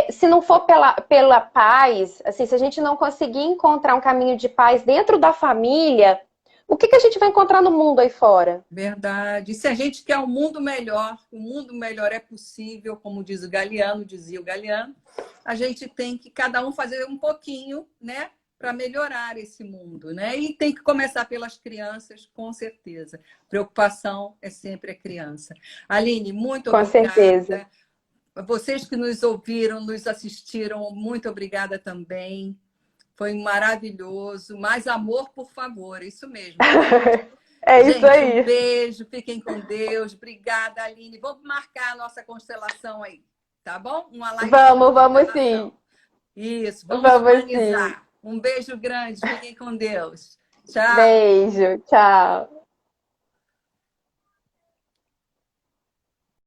Speaker 2: se não for pela paz, assim, se a gente não conseguir encontrar um caminho de paz dentro da família, o que a gente vai encontrar no mundo aí fora?
Speaker 1: Verdade. E se a gente quer um mundo melhor, o mundo melhor é possível, como diz o Galeano, dizia o Galeano, a gente tem que cada um fazer um pouquinho, né, para melhorar esse mundo, né? E tem que começar pelas crianças, com certeza. Preocupação é sempre a criança. Aline, muito obrigada.
Speaker 2: Com certeza.
Speaker 1: Vocês que nos ouviram, nos assistiram, muito obrigada também. Foi maravilhoso. Mais amor, por favor. Isso mesmo.
Speaker 2: Isso aí.
Speaker 1: Um beijo. Fiquem com Deus. Obrigada, Aline. Vamos marcar a nossa constelação aí. Tá bom? Uma live.
Speaker 2: Vamos sim.
Speaker 1: Isso. Vamos organizar. Sim. Um beijo grande. Fiquem com Deus. Tchau.
Speaker 2: Beijo. Tchau.